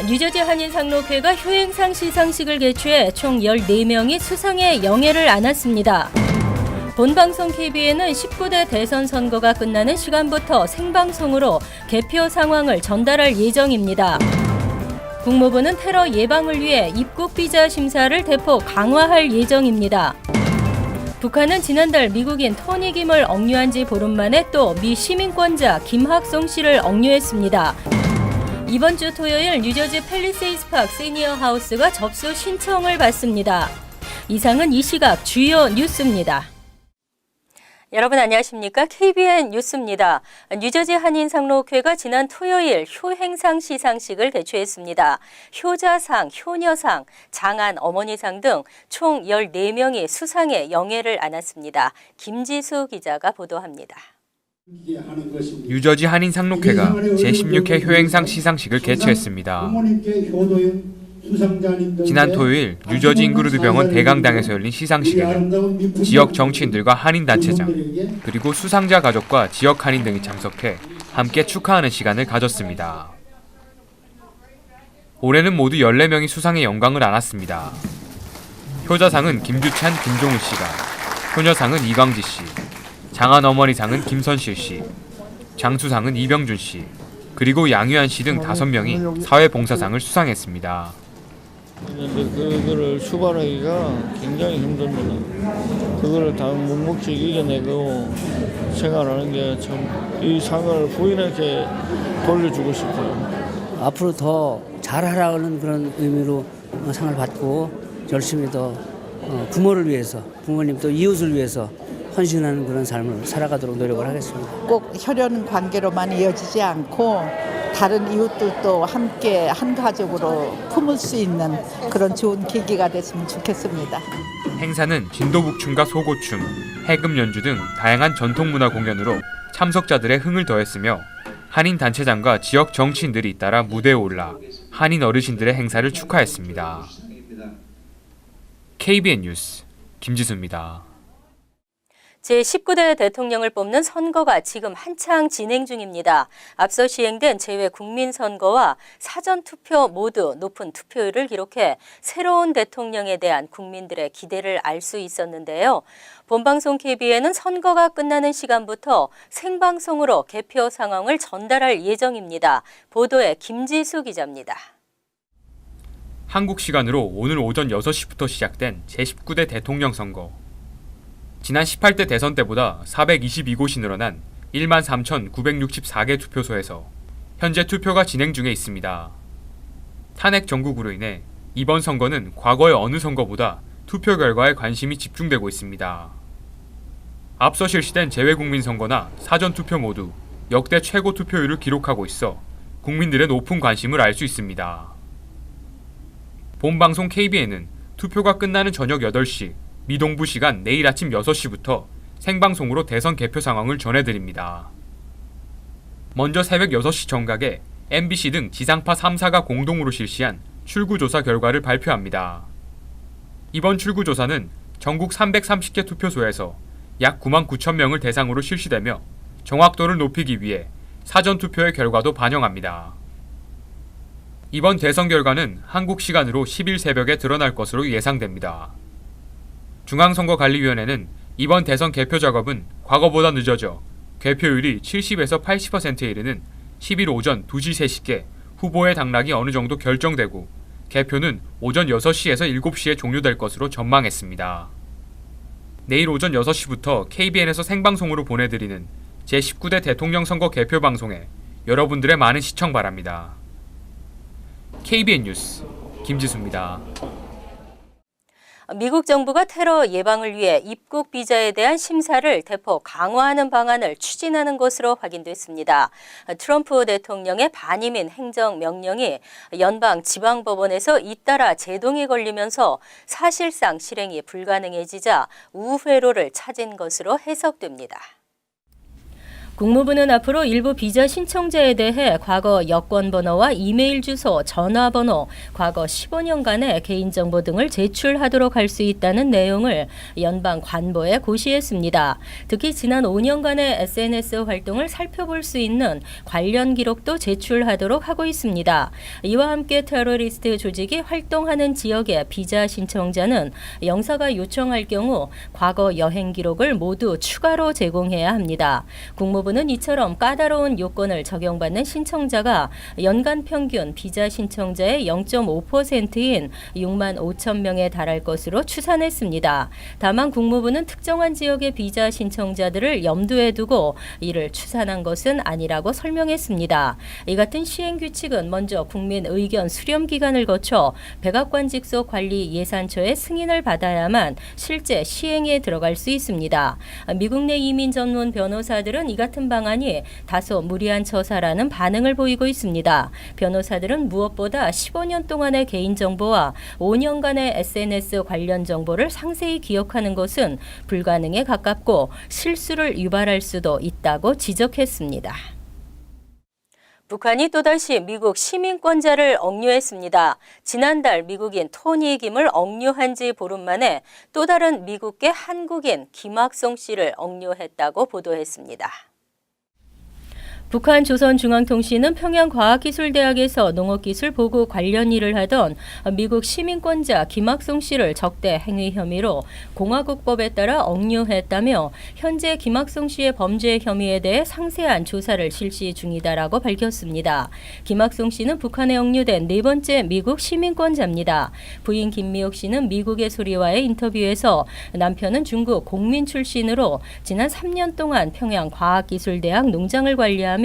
뉴저지 한인상록회가 효행상 시상식을 개최해 총 14명이 수상의 영예를 안았습니다. 본방송 KBN은 19대 대선 선거가 끝나는 시간부터 생방송으로 개표 상황을 전달할 예정입니다. 국무부는 테러 예방을 위해 입국 비자 심사를 대폭 강화할 예정입니다. 북한은 지난달 미국인 토니 김을 억류한 지 보름 만에 또 미 시민권자 김학송 씨를 억류했습니다. 이번 주 토요일 뉴저지 팰리세이드 파크 시니어 하우스가 접수 신청을 받습니다. 이상은 이 시각 주요 뉴스입니다. 여러분 안녕하십니까? KBN 뉴스입니다. 뉴저지 한인상록회가 지난 토요일 효행상 시상식을 개최했습니다. 효자상, 효녀상, 장안 어머니상 등 총 14명이 수상의 영예를 안았습니다. 김지수 기자가 보도합니다. 뉴저지 한인상록회가 제16회 효행상 시상식을 개최했습니다. 지난 토요일 뉴저지 잉그루드 병원 대강당에서 열린 시상식에는 지역 정치인들과 한인단체장, 그리고 수상자 가족과 지역 한인 등이 참석해 함께 축하하는 시간을 가졌습니다. 올해는 모두 14명이 수상의 영광을 안았습니다. 효자상은 김주찬, 김종우 씨가, 효녀상은 이광지 씨, 장안 어머니상은 김선실 씨, 장수상은 이병준 씨, 그리고 양유한 씨 등 5명이 사회봉사상을 수상했습니다. 그거를 수발하기가 굉장히 힘듭니다. 그거를 다 묵묵히 이겨내고 생활하는 게 참 이 상을 부인에게 돌려주고 싶어요. 앞으로 더 잘하라는 그런 의미로 상을 받고 열심히 더 부모를 위해서, 부모님 또 이웃을 위해서 헌신하는 그런 삶을 살아가도록 노력을 하겠습니다. 꼭 혈연 관계로만 이어지지 않고 다른 이웃들도 함께 한 가족으로 품을 수 있는 그런 좋은 계기가 됐으면 좋겠습니다. 행사는 진도북춤과 소고춤, 해금 연주 등 다양한 전통문화 공연으로 참석자들의 흥을 더했으며 한인 단체장과 지역 정치인들이 잇따라 무대에 올라 한인 어르신들의 행사를 축하했습니다. KBN 뉴스 김지수입니다. 제19대 대통령을 뽑는 선거가 지금 한창 진행 중입니다. 앞서 시행된 재외 국민선거와 사전투표 모두 높은 투표율을 기록해 새로운 대통령에 대한 국민들의 기대를 알 수 있었는데요. 본방송 KBN은 선거가 끝나는 시간부터 생방송으로 개표 상황을 전달할 예정입니다. 보도에 김지수 기자입니다. 한국 시간으로 오늘 오전 6시부터 시작된 제19대 대통령 선거. 지난 18대 대선 때보다 422곳이 늘어난 13,964개 투표소에서 현재 투표가 진행 중에 있습니다. 탄핵 정국으로 인해 이번 선거는 과거의 어느 선거보다 투표 결과에 관심이 집중되고 있습니다. 앞서 실시된 재외국민선거나 사전투표 모두 역대 최고 투표율을 기록하고 있어 국민들의 높은 관심을 알 수 있습니다. 본방송 KBN은 투표가 끝나는 저녁 8시 미동부 시간 내일 아침 6시부터 생방송으로 대선 개표 상황을 전해드립니다. 먼저 새벽 6시 정각에 MBC 등 지상파 3사가 공동으로 실시한 출구조사 결과를 발표합니다. 이번 출구조사는 전국 330개 투표소에서 약 9만 9천 명을 대상으로 실시되며 정확도를 높이기 위해 사전투표의 결과도 반영합니다. 이번 대선 결과는 한국 시간으로 10일 새벽에 드러날 것으로 예상됩니다. 중앙선거관리위원회는 이번 대선 개표 작업은 과거보다 늦어져 개표율이 70에서 80%에 이르는 10일 오전 2시 3시께 후보의 당락이 어느 정도 결정되고 개표는 오전 6시에서 7시에 종료될 것으로 전망했습니다. 내일 오전 6시부터 KBN에서 생방송으로 보내드리는 제19대 대통령 선거 개표 방송에 여러분들의 많은 시청 바랍니다. KBN 뉴스 김지수입니다. 미국 정부가 테러 예방을 위해 입국 비자에 대한 심사를 대폭 강화하는 방안을 추진하는 것으로 확인됐습니다. 트럼프 대통령의 반이민 행정명령이 연방 지방법원에서 잇따라 제동이 걸리면서 사실상 실행이 불가능해지자 우회로를 찾은 것으로 해석됩니다. 국무부는 앞으로 일부 비자 신청자에 대해 과거 여권 번호와 이메일 주소, 전화번호, 과거 15년간의 개인정보 등을 제출하도록 할 수 있다는 내용을 연방 관보에 고시했습니다. 특히 지난 5년간의 SNS 활동을 살펴볼 수 있는 관련 기록도 제출하도록 하고 있습니다. 이와 함께 테러리스트 조직이 활동하는 지역의 비자 신청자는 영사가 요청할 경우 과거 여행 기록을 모두 추가로 제공해야 합니다. 국무부는 이처럼 까다로운 요건을 적용받는 신청자가 연간 평균 비자 신청자의 0.5%인 6만 5천 명에 달할 것으로 추산했습니다. 다만 국무부는 특정한 지역의 비자 신청자들을 염두에 두고 이를 추산한 것은 아니라고 설명했습니다. 이 같은 시행 규칙은 먼저 국민 의견 수렴 기간을 거쳐 백악관 직속 관리 예산처의 승인을 받아야만 실제 시행에 들어갈 수 있습니다. 미국 내 이민 전문 변호사들은 이 같은 방안이 다소 무리한 처사라는 반응을 보이고 있습니다. 변호사들은 무엇보다 15년 동안의 개인정보와 5년간의 SNS 관련 정보를 상세히 기억하는 것은 불가능에 가깝고 실수를 유발할 수도 있다고 지적했습니다. 북한이 또다시 미국 시민권자를 억류했습니다. 지난달 미국인 토니 김을 억류한 지 보름 만에 또 다른 미국계 한국인 김학성 씨를 억류했다고 보도했습니다. 북한 조선중앙통신은 평양과학기술대학에서 농업기술 보고 관련 일을 하던 미국 시민권자 김학성 씨를 적대 행위 혐의로 공화국법에 따라 억류했다며 현재 김학성 씨의 범죄 혐의에 대해 상세한 조사를 실시 중이다라고 밝혔습니다. 김학성 씨는 북한에 억류된 네 번째 미국 시민권자입니다. 부인 김미옥 씨는 미국의 소리와의 인터뷰에서 남편은 중국 공민 출신으로 지난 3년 동안 평양과학기술대학 농장을 관리하며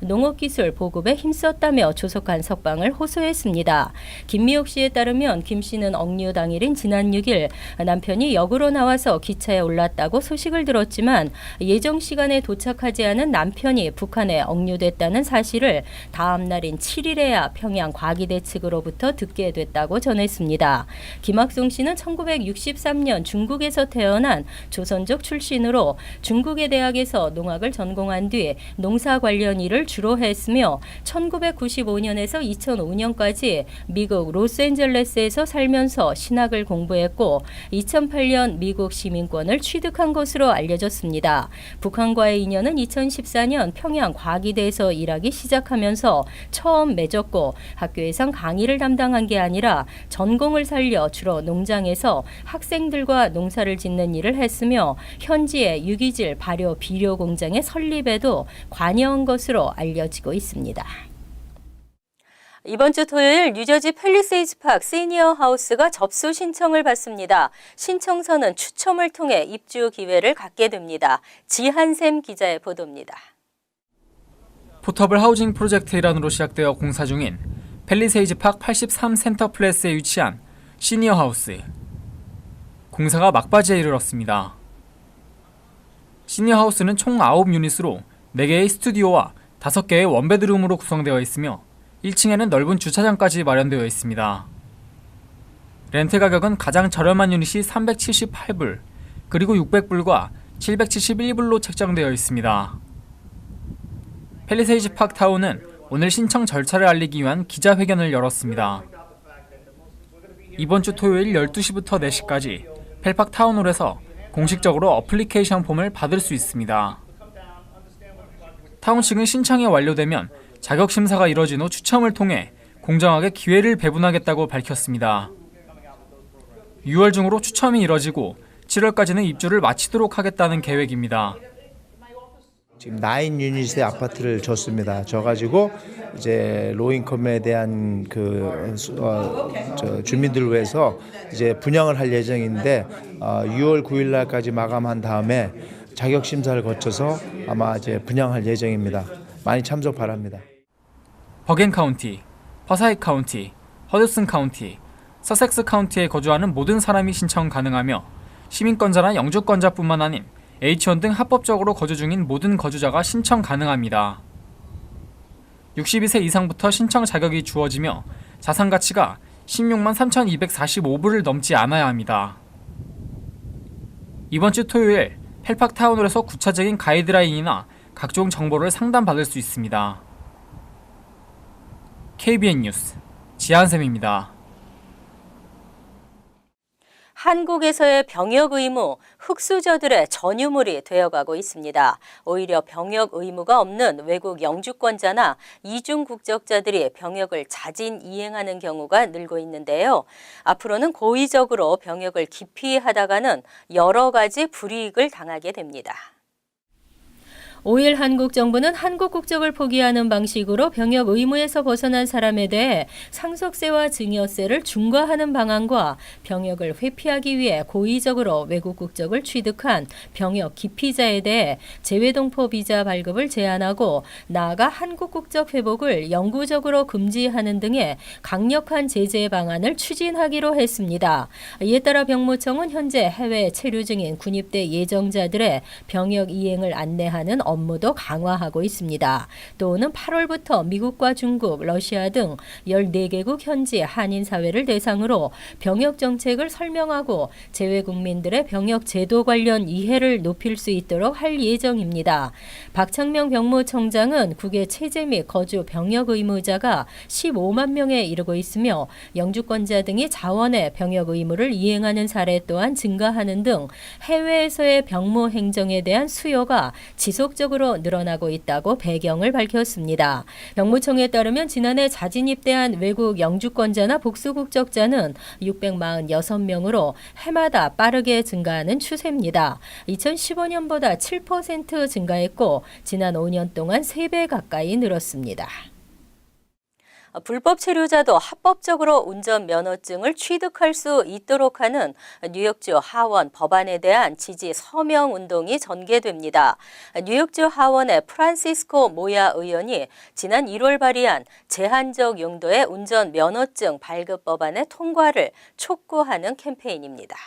농업기술 보급에 힘썼다며 조속한 석방을 호소했습니다. 김미옥 씨에 따르면 김 씨는 억류 당일인 지난 6일 남편이 역으로 나와서 기차에 올랐다고 소식을 들었지만 예정 시간에 도착하지 않은 남편이 북한에 억류됐다는 사실을 다음 날인 7일에야 평양 과기대 측으로부터 듣게 됐다고 전했습니다. 김학송 씨는 1963년 중국에서 태어난 조선족 출신으로 중국의 대학에서 농학을 전공한 뒤 농사 관련 일을 주로 했으며 1995년에서 2005년까지 미국 로스앤젤레스에서 살면서 신학을 공부했고 2008년 미국 시민권을 취득한 것으로 알려졌습니다. 북한과의 인연은 2014년 평양 과기대에서 일하기 시작하면서 처음 맺었고 학교에선 강의를 담당한 게 아니라 전공을 살려 주로 농장에서 학생들과 농사를 짓는 일을 했으며 현지의 유기질 발효 비료 공장의 설립에도 관여한 것으로 알려지고 있습니다. 이번 주 토요일 뉴저지 팰리세이즈 파크 시니어 하우스가 접수 신청을 받습니다. 신청서는 추첨을 통해 입주 기회를 갖게 됩니다. 지한샘 기자의 보도입니다. 포터블 하우징 프로젝트 일환으로 시작되어 공사 중인 팰리세이즈 파크 83 센터 플레이스에 위치한 시니어 하우스. 공사가 막바지에 이르렀습니다. 시니어 하우스는 총 9유닛으로 4개의 스튜디오와 5개의 원베드룸으로 구성되어 있으며 1층에는 넓은 주차장까지 마련되어 있습니다. 렌트 가격은 가장 저렴한 유닛이 378불, 그리고 600불과 771불로 책정되어 있습니다. 팰리세이즈 파크 타운은 오늘 신청 절차를 알리기 위한 기자회견을 열었습니다. 이번 주 토요일 12시부터 4시까지 팰파크 타운홀에서 공식적으로 어플리케이션 폼을 받을 수 있습니다. 타운식은 신청이 완료되면 자격 심사가 이뤄진 후 추첨을 통해 공정하게 기회를 배분하겠다고 밝혔습니다. 6월 중으로 추첨이 이뤄지고 7월까지는 입주를 마치도록 하겠다는 계획입니다. 지금 9유닛의 아파트를 줬습니다. 줘가지고 이제 로인컴에 대한 주민들을 위해서 이제 분양을 할 예정인데 6월 9일 날까지 마감한 다음에 자격 심사를 거쳐서 아마 이제 분양할 예정입니다. 많이 참석 바랍니다. 버겐 카운티, 퍼사이 카운티, 허드슨 카운티, 서섹스 카운티에 거주하는 모든 사람이 신청 가능하며 시민권자나 영주권자뿐만 아닌 H1 등 합법적으로 거주 중인 모든 거주자가 신청 가능합니다. 62세 이상부터 신청 자격이 주어지며 자산 가치가 16만 3,245불을 넘지 않아야 합니다. 이번 주 토요일 팰파크 타운홀에서 구체적인 가이드라인이나 각종 정보를 상담받을 수 있습니다. KBN 뉴스 지한샘입니다. 한국에서의 병역 의무, 흑수저들의 전유물이 되어가고 있습니다. 오히려 병역 의무가 없는 외국 영주권자나 이중 국적자들이 병역을 자진 이행하는 경우가 늘고 있는데요. 앞으로는 고의적으로 병역을 기피하다가는 여러 가지 불이익을 당하게 됩니다. 5일 한국 정부는 한국 국적을 포기하는 방식으로 병역 의무에서 벗어난 사람에 대해 상속세와 증여세를 중과하는 방안과 병역을 회피하기 위해 고의적으로 외국 국적을 취득한 병역 기피자에 대해 재외동포 비자 발급을 제한하고 나아가 한국 국적 회복을 영구적으로 금지하는 등의 강력한 제재 방안을 추진하기로 했습니다. 이에 따라 병무청은 현재 해외 체류 중인 군입대 예정자들의 병역 이행을 안내하는 업무도 강화하고 있습니다. 또 오는 8월부터 미국과 중국, 러시아 등 14개국 현지 한인 사회를 대상으로 병역 정책을 설명하고 재외 국민들의 병역 제도 관련 이해를 높일 수 있도록 할 예정입니다. 박창명 병무청장은 국외 체제 및 거주 병역 의무자가 15만 명에 이르고 있으며 영주권자 등이 자원의 병역 의무를 이행하는 사례 또한 증가하는 등 해외에서의 병무 행정에 대한 수요가 지속적으로 늘어나고 있다고 배경을 밝혔습니다. 병무청에 따르면 지난해 자진 입대한 외국 영주권자나 복수 국적자는 646명으로 해마다 빠르게 증가하는 추세입니다. 2015년보다 7% 증가했고 지난 5년 동안 3배 가까이 늘었습니다. 불법 체류자도 합법적으로 운전면허증을 취득할 수 있도록 하는 뉴욕주 하원 법안에 대한 지지 서명 운동이 전개됩니다. 뉴욕주 하원의 프란시스코 모야 의원이 지난 1월 발의한 제한적 용도의 운전면허증 발급 법안의 통과를 촉구하는 캠페인입니다.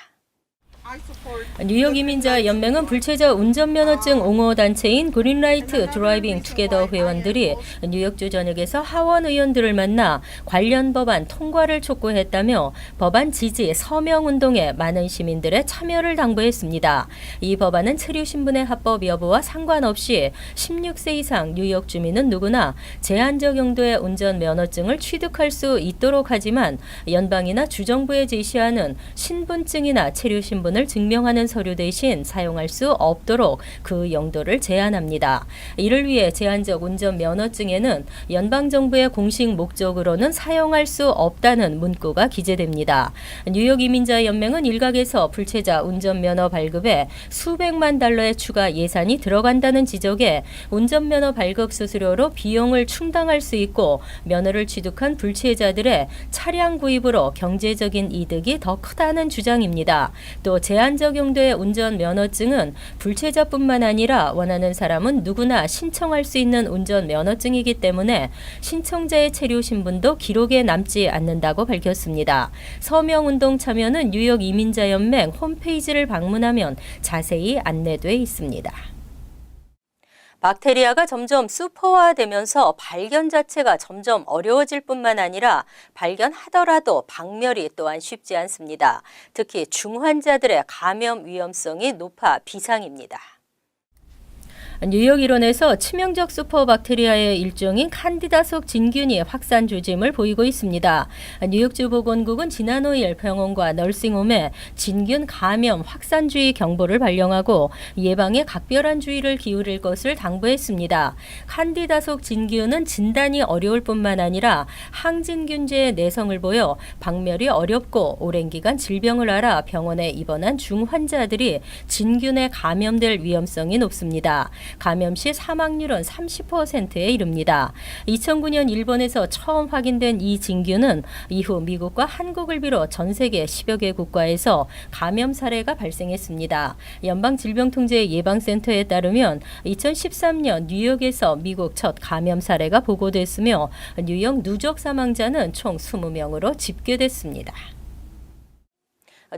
뉴욕 이민자 연맹은 불체자 운전면허증 옹호 단체인 그린라이트 드라이빙 투게더 회원들이 뉴욕주 전역에서 하원 의원들을 만나 관련 법안 통과를 촉구했다며 법안 지지 서명 운동에 많은 시민들의 참여를 당부했습니다. 이 법안은 체류 신분의 합법 여부와 상관없이 16세 이상 뉴욕 주민은 누구나 제한적 용도의 운전면허증을 취득할 수 있도록 하지만 연방이나 주정부에 제시하는 신분증이나 체류 신분을 증명하는 서류 대신 사용할 수 없도록 그 용도를 제한합니다. 이를 위해 제한적 운전면허증에는 연방정부의 공식 목적으로는 사용할 수 없다는 문구가 기재됩니다. 뉴욕 이민자 연맹은 일각에서 불체자 운전면허 발급에 수백만 달러의 추가 예산이 들어간다는 지적에 운전면허 발급 수수료로 비용을 충당할 수 있고 면허를 취득한 불체자들의 차량 구입으로 경제적인 이득이 더 크다는 주장입니다. 또 제한적 용도의 운전면허증은 불체자뿐만 아니라 원하는 사람은 누구나 신청할 수 있는 운전면허증이기 때문에 신청자의 체류 신분도 기록에 남지 않는다고 밝혔습니다. 서명운동 참여는 뉴욕 이민자연맹 홈페이지를 방문하면 자세히 안내돼 있습니다. 박테리아가 점점 슈퍼화되면서 발견 자체가 점점 어려워질 뿐만 아니라 발견하더라도 박멸이 또한 쉽지 않습니다. 특히 중환자들의 감염 위험성이 높아 비상입니다. 뉴욕 일원에서 치명적 슈퍼박테리아의 일종인 칸디다 속 진균이 확산 조짐을 보이고 있습니다. 뉴욕주 보건국은 지난 5일 병원과 널싱홈에 진균 감염 확산주의 경보를 발령하고 예방에 각별한 주의를 기울일 것을 당부했습니다. 칸디다 속 진균은 진단이 어려울 뿐만 아니라 항진균제의 내성을 보여 박멸이 어렵고 오랜 기간 질병을 앓아 병원에 입원한 중환자들이 진균에 감염될 위험성이 높습니다. 감염 시 사망률은 30%에 이릅니다. 2009년 일본에서 처음 확인된 이 진균은 이후 미국과 한국을 비롯 전 세계 10여 개 국가에서 감염 사례가 발생했습니다. 연방질병통제예방센터에 따르면 2013년 뉴욕에서 미국 첫 감염 사례가 보고됐으며 뉴욕 누적 사망자는 총 20명으로 집계됐습니다.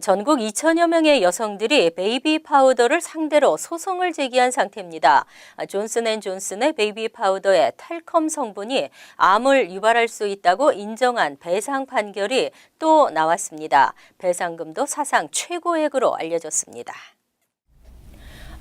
전국 2천여 명의 여성들이 베이비 파우더를 상대로 소송을 제기한 상태입니다. 존슨앤존슨의 베이비 파우더의 탈컴 성분이 암을 유발할 수 있다고 인정한 배상 판결이 또 나왔습니다. 배상금도 사상 최고액으로 알려졌습니다.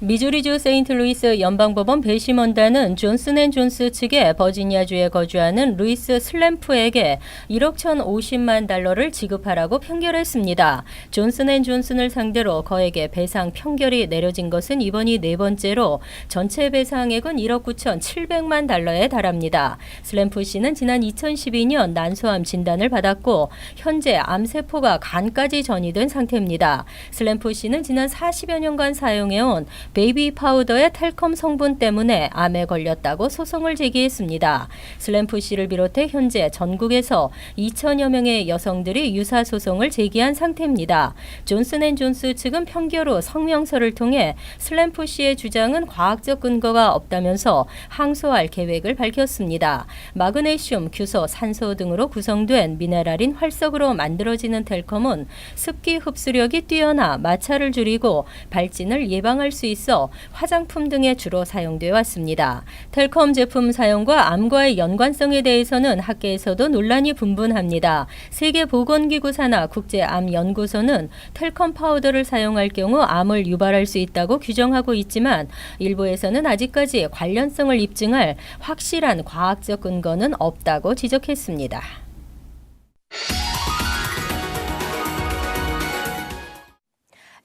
미주리주 세인트루이스 연방법원 배심원단은 존슨앤존스 측에 버지니아주에 거주하는 루이스 슬램프에게 1억 1,050만 달러를 지급하라고 판결했습니다. 존슨앤존슨을 상대로 거액의 배상 판결이 내려진 것은 이번이 네 번째로 전체 배상액은 1억 9,700만 달러에 달합니다. 슬램프 씨는 지난 2012년 난소암 진단을 받았고 현재 암세포가 간까지 전이된 상태입니다. 슬램프 씨는 지난 40여 년간 사용해온 베이비 파우더의 텔컴 성분 때문에 암에 걸렸다고 소송을 제기했습니다. 슬램프 씨를 비롯해 현재 전국에서 2천여 명의 여성들이 유사 소송을 제기한 상태입니다. 존슨앤존스 측은 판결 후 성명서를 통해 슬램프 씨의 주장은 과학적 근거가 없다면서 항소할 계획을 밝혔습니다. 마그네슘, 규소, 산소 등으로 구성된 미네랄인 활석으로 만들어지는 텔컴은 습기 흡수력이 뛰어나 마찰을 줄이고 발진을 예방할 수 있어 화장품 등에 주로 사용되어 왔습니다. 텔컴 제품 사용과 암과의 연관성에 대해서는 학계에서도 논란이 분분합니다. 세계보건기구 산하 국제암연구소는 텔컴 파우더를 사용할 경우 암을 유발할 수 있다고 규정하고 있지만 일부에서는 아직까지 관련성을 입증할 확실한 과학적 근거는 없다고 지적했습니다.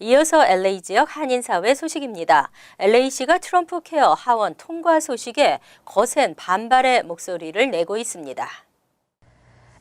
이어서 LA 지역 한인사회 소식입니다. LA시가 트럼프 케어 하원 통과 소식에 거센 반발의 목소리를 내고 있습니다.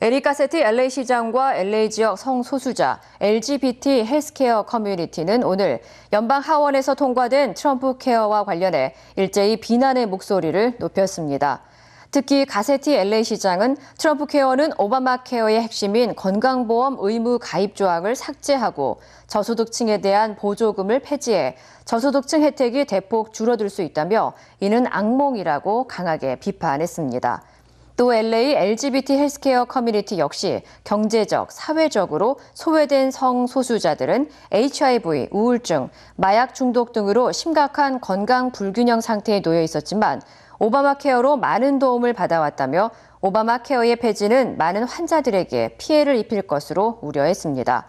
에릭 가세티 LA시장과 LA 지역 성소수자 LGBT 헬스케어 커뮤니티는 오늘 연방 하원에서 통과된 트럼프 케어와 관련해 일제히 비난의 목소리를 높였습니다. 특히 가세티 LA시장은 트럼프 케어는 오바마 케어의 핵심인 건강보험 의무 가입 조항을 삭제하고 저소득층에 대한 보조금을 폐지해 저소득층 혜택이 대폭 줄어들 수 있다며 이는 악몽이라고 강하게 비판했습니다. 또 LA LGBT 헬스케어 커뮤니티 역시 경제적, 사회적으로 소외된 성소수자들은 HIV, 우울증, 마약 중독 등으로 심각한 건강 불균형 상태에 놓여 있었지만 오바마 케어로 많은 도움을 받아왔다며 오바마 케어의 폐지는 많은 환자들에게 피해를 입힐 것으로 우려했습니다.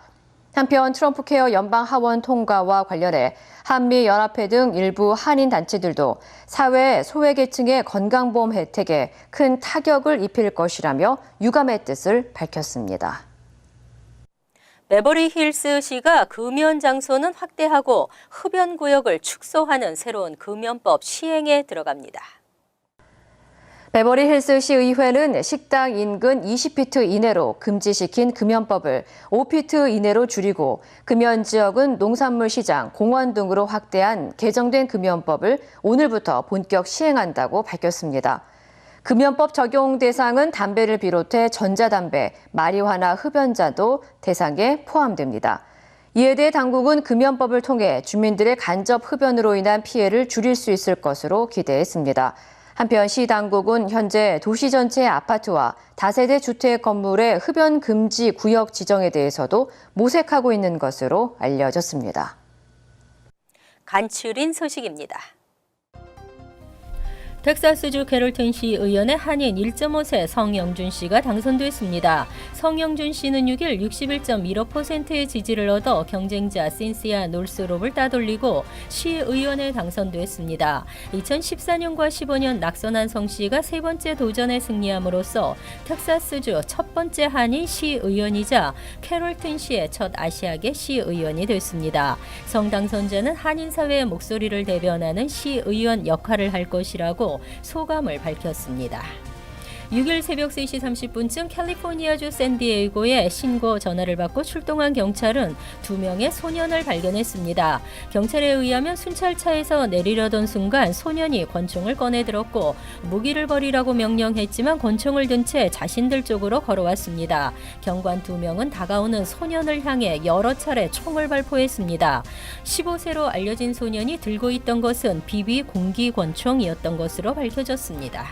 한편 트럼프 케어 연방 하원 통과와 관련해 한미연합회 등 일부 한인 단체들도 사회 소외계층의 건강보험 혜택에 큰 타격을 입힐 것이라며 유감의 뜻을 밝혔습니다. 베버리 힐스시가 금연 장소는 확대하고 흡연 구역을 축소하는 새로운 금연법 시행에 들어갑니다. 베버리 힐스시 의회는 식당 인근 20피트 이내로 금지시킨 금연법을 5피트 이내로 줄이고 금연 지역은 농산물 시장, 공원 등으로 확대한 개정된 금연법을 오늘부터 본격 시행한다고 밝혔습니다. 금연법 적용 대상은 담배를 비롯해 전자담배, 마리화나 흡연자도 대상에 포함됩니다. 이에 대해 당국은 금연법을 통해 주민들의 간접 흡연으로 인한 피해를 줄일 수 있을 것으로 기대했습니다. 한편 시 당국은 현재 도시 전체의 아파트와 다세대 주택 건물의 흡연 금지 구역 지정에 대해서도 모색하고 있는 것으로 알려졌습니다. 간추린 소식입니다. 텍사스주 캐롤튼시 의원의 한인 1.5세 성영준 씨가 당선됐습니다. 성영준 씨는 6일 61.15%의 지지를 얻어 경쟁자 신시아 놀스롭을 따돌리고 시의원에 당선됐습니다. 2014년과 15년 낙선한 성 씨가 세 번째 도전에 승리함으로써 텍사스주 첫 번째 한인 시의원이자 캐롤튼시의 첫 아시아계 시의원이 됐습니다. 성 당선자는 한인 사회의 목소리를 대변하는 시의원 역할을 할 것이라고 소감을 밝혔습니다. 6일 새벽 3시 30분쯤 캘리포니아주 샌디에이고에 신고 전화를 받고 출동한 경찰은 2명의 소년을 발견했습니다. 경찰에 의하면 순찰차에서 내리려던 순간 소년이 권총을 꺼내 들었고 무기를 버리라고 명령했지만 권총을 든 채 자신들 쪽으로 걸어왔습니다. 경관 2명은 다가오는 소년을 향해 여러 차례 총을 발포했습니다. 15세로 알려진 소년이 들고 있던 것은 BB 공기 권총이었던 것으로 밝혀졌습니다.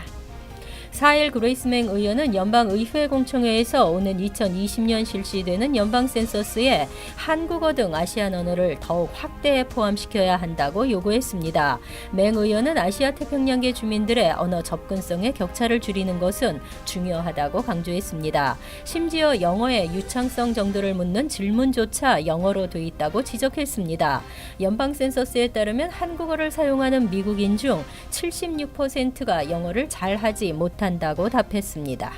4일 그레이스맹 의원은 연방의회 공청회에서 오는 2020년 실시되는 연방 센서스에 한국어 등 아시안 언어를 더욱 확대해 포함시켜야 한다고 요구했습니다. 맹 의원은 아시아 태평양계 주민들의 언어 접근성의 격차를 줄이는 것은 중요하다고 강조했습니다. 심지어 영어의 유창성 정도를 묻는 질문조차 영어로 돼 있다고 지적했습니다. 연방 센서스에 따르면 한국어를 사용하는 미국인 중 76%가 영어를 잘하지 못한다고 답했습니다.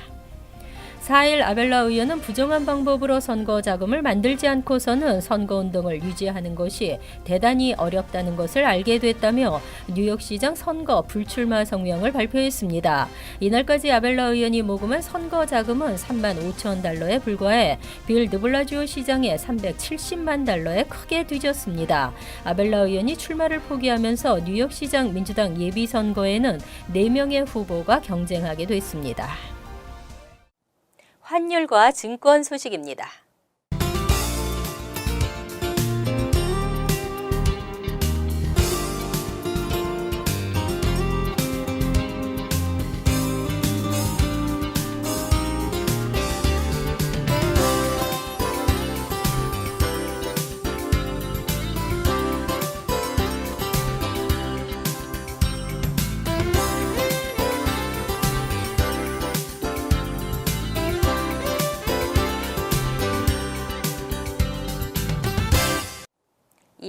4일 아벨라 의원은 부정한 방법으로 선거 자금을 만들지 않고서는 선거운동을 유지하는 것이 대단히 어렵다는 것을 알게 됐다며 뉴욕시장 선거 불출마 성명을 발표했습니다. 이날까지 아벨라 의원이 모금한 선거 자금은 3만 5천 달러에 불과해 빌 드블라지오 시장의 370만 달러에 크게 뒤졌습니다. 아벨라 의원이 출마를 포기하면서 뉴욕시장 민주당 예비선거에는 4명의 후보가 경쟁하게 됐습니다. 환율과 증권 소식입니다.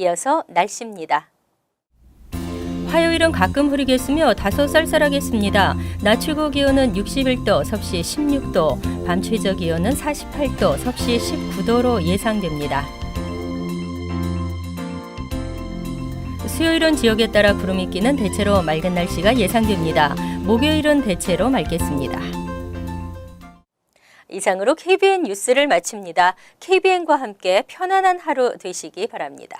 이어서 날씨입니다. 화요일은 가끔 흐리겠으며 다소 쌀쌀하겠습니다. 낮 최고 기온은 61도, 섭씨 16도, 밤 최저 기온은 48도, 섭씨 19도로 예상됩니다. 수요일은 지역에 따라 구름이 끼는 대체로 맑은 날씨가 예상됩니다. 목요일은 대체로 맑겠습니다. 이상으로 KBN 뉴스를 마칩니다. KBN과 함께 편안한 하루 되시기 바랍니다.